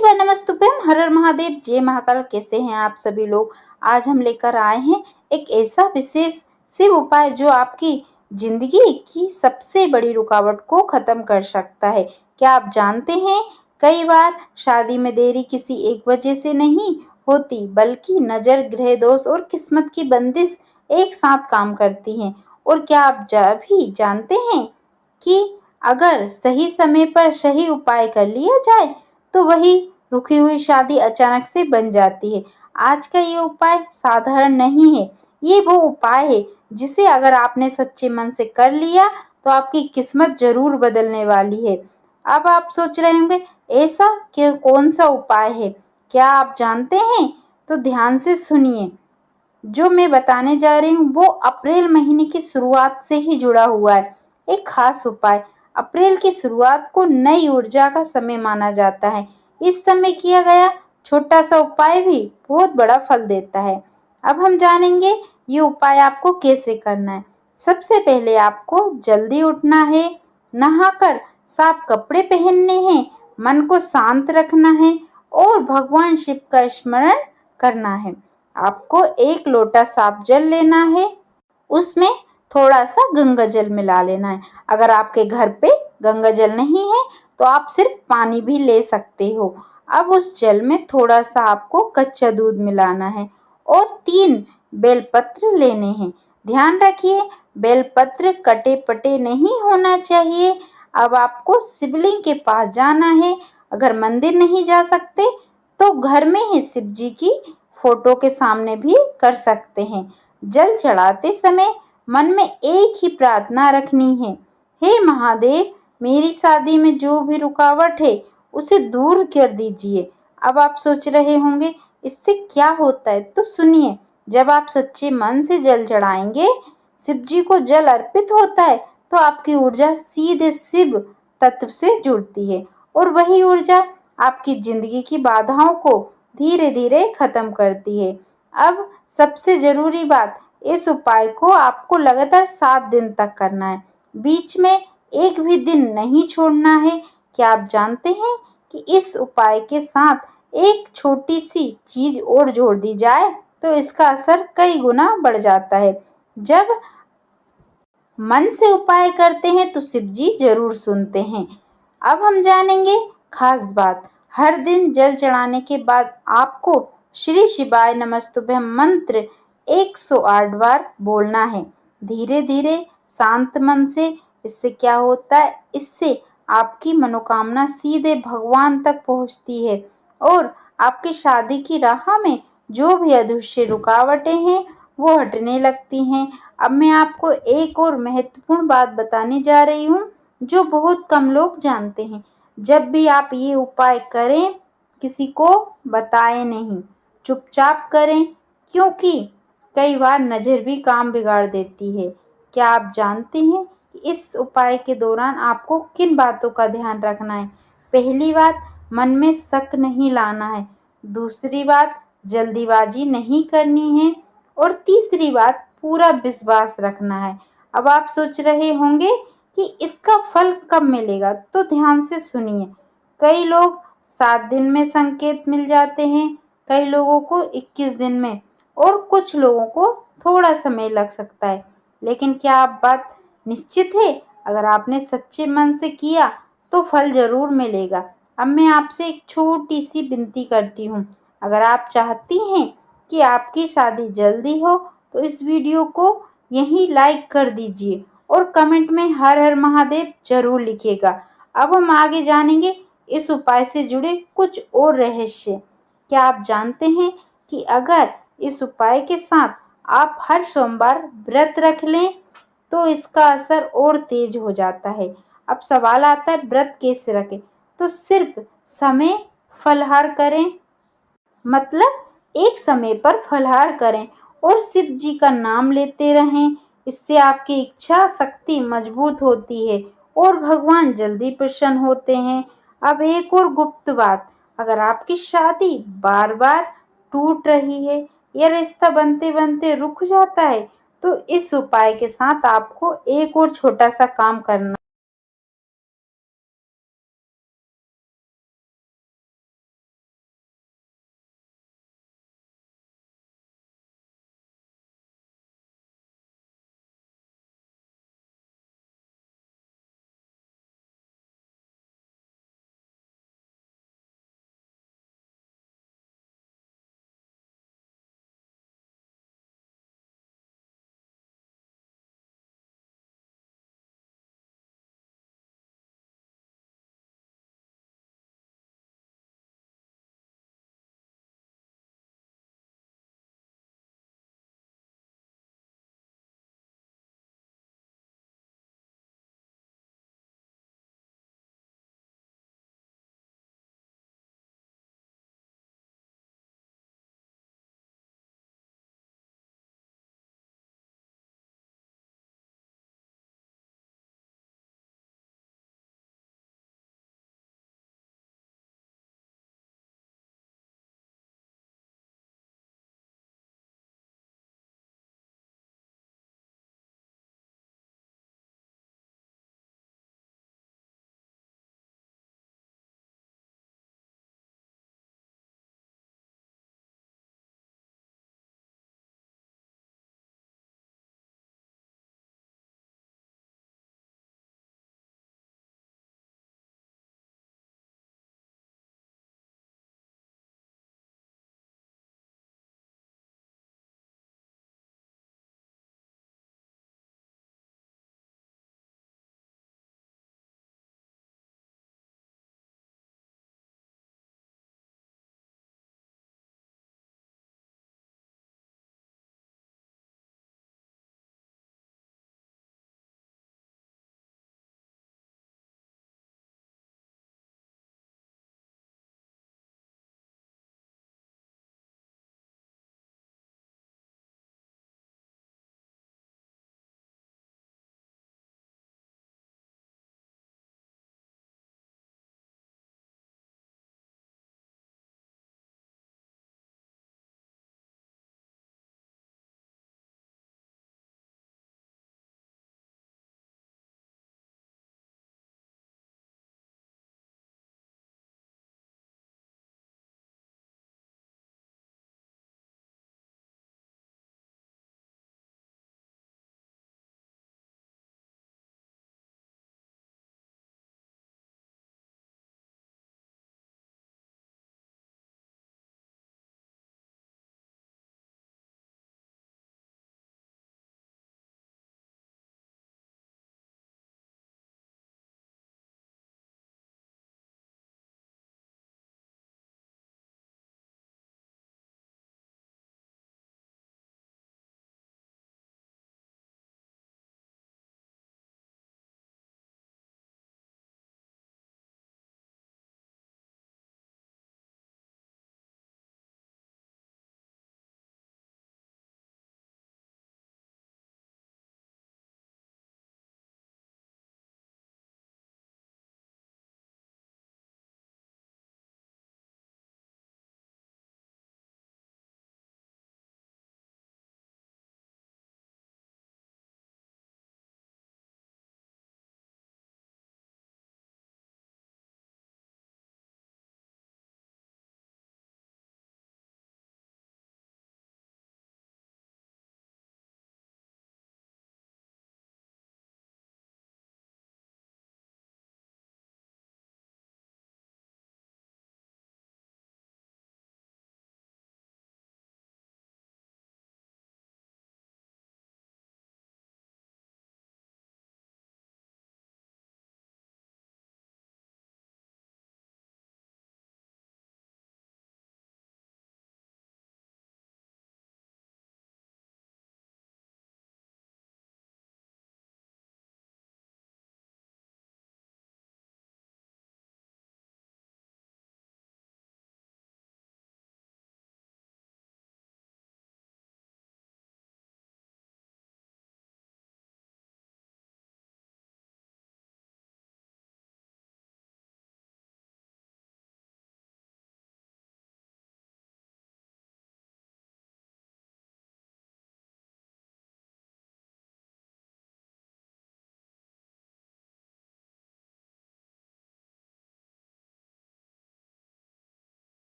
शिवाय नमस्तुभ्यम, हर हर महादेव, जय महाकाल। कैसे हैं आप सभी लोग। आज हम लेकर आए हैं एक ऐसा विशेष शिव उपाय जो आपकी जिंदगी की सबसे बड़ी रुकावट को खत्म कर सकता है। क्या आप जानते हैं, कई बार शादी में देरी किसी एक वजह से नहीं होती, बल्कि नजर, ग्रह दोष और किस्मत की बंदिश एक साथ काम करती हैं। और क्या आप भी जानते हैं कि अगर सही समय पर सही उपाय कर लिया जाए तो वही रुकी हुई शादी अचानक से बन जाती है। आज का ये उपाय साधारण नहीं है, ये वो उपाय है जिसे अगर आपने सच्चे मन से कर लिया तो आपकी किस्मत जरूर बदलने वाली है। अब आप सोच रहे होंगे, ऐसा कि कौन सा उपाय है, क्या आप जानते हैं? तो ध्यान से सुनिए। जो मैं बताने जा रही हूँ वो अप्रैल महीने की शुरुआत से ही जुड़ा हुआ है। एक खास उपाय। अप्रैल की शुरुआत को नई ऊर्जा का समय माना जाता है। इस समय किया गया छोटा सा उपाय भी बहुत बड़ा फल देता है। अब हम जानेंगे ये उपाय आपको कैसे करना है। सबसे पहले आपको जल्दी उठना है, नहाकर साफ कपड़े पहनने हैं, मन को शांत रखना है और भगवान शिव का स्मरण करना है। आपको एक लोटा साफ जल लेना है, उसमें थोड़ा सा गंगा जल मिला लेना है। अगर आपके घर पे गंगा जल नहीं है तो आप सिर्फ पानी भी ले सकते हो। अब उस जल में थोड़ा सा आपको कच्चा दूध मिलाना है और 3 बेलपत्र लेने हैं। ध्यान रखिए, बेलपत्र कटे पटे नहीं होना चाहिए। अब आपको शिवलिंग के पास जाना है। अगर मंदिर नहीं जा सकते तो घर में ही शिव जी की फोटो के सामने भी कर सकते हैं। जल चढ़ाते समय मन में एक ही प्रार्थना रखनी है, हे महादेव, मेरी शादी में जो भी रुकावट है उसे दूर कर दीजिए। अब आप सोच रहे होंगे इससे क्या होता है, तो सुनिए। जब आप सच्चे मन से जल चढ़ाएंगे, शिव जी को जल अर्पित होता है तो आपकी ऊर्जा सीधे शिव तत्व से जुड़ती है और वही ऊर्जा आपकी जिंदगी की बाधाओं को धीरे धीरे खत्म करती है। अब सबसे जरूरी बात, इस उपाय को आपको लगातार 7 दिन तक करना है। बीच में एक भी दिन नहीं छोड़ना है। क्या आप जानते हैं कि इस उपाय के साथ एक छोटी सी चीज और जोड़ दी जाए तो इसका असर कई गुना बढ़ जाता है। जब मन से उपाय करते हैं तो शिव जी जरूर सुनते हैं। अब हम जानेंगे खास बात। हर दिन जल चढ़ाने के बाद आपको श्री शिवाय नमस्तुभ्यम मंत्र 108 बार बोलना है, धीरे धीरे शांत मन से। इससे क्या होता है, इससे आपकी मनोकामना सीधे भगवान तक पहुंचती है और आपकी शादी की राह में जो भी अधूरी रुकावटें हैं वो हटने लगती हैं। अब मैं आपको एक और महत्वपूर्ण बात बताने जा रही हूँ जो बहुत कम लोग जानते हैं। जब भी आप ये उपाय करें, किसी को बताएं नहीं, चुपचाप करें, क्योंकि कई बार नज़र भी काम बिगाड़ देती है। क्या आप जानते हैं कि इस उपाय के दौरान आपको किन बातों का ध्यान रखना है? पहली बात, मन में शक नहीं लाना है। दूसरी बात, जल्दीबाजी नहीं करनी है। और तीसरी बात, पूरा विश्वास रखना है। अब आप सोच रहे होंगे कि इसका फल कब मिलेगा, तो ध्यान से सुनिए। कई लोग 7 दिन में संकेत मिल जाते हैं, कई लोगों को 21 दिन में और कुछ लोगों को थोड़ा समय लग सकता है। लेकिन क्या आप बात निश्चित है, अगर आपने सच्चे मन से किया तो फल जरूर मिलेगा। अब मैं आपसे एक छोटी सी विनती करती हूँ। अगर आप चाहती हैं कि आपकी शादी जल्दी हो तो इस वीडियो को यहीं लाइक कर दीजिए और कमेंट में हर हर महादेव जरूर लिखिएगा। अब हम आगे जानेंगे इस उपाय से जुड़े कुछ और रहस्य। क्या आप जानते हैं कि अगर इस उपाय के साथ आप हर सोमवार व्रत रख लें तो इसका असर और तेज हो जाता है। अब सवाल आता है, व्रत कैसे रखें? तो सिर्फ समय फलाहार करें, मतलब एक समय पर फलाहार करें और शिव जी का नाम लेते रहें। इससे आपकी इच्छा शक्ति मजबूत होती है और भगवान जल्दी प्रसन्न होते हैं। अब एक और गुप्त बात, अगर आपकी शादी बार बार टूट रही है या रिश्ता बनते बनते रुक जाता है तो इस उपाय के साथ आपको एक और छोटा सा काम करना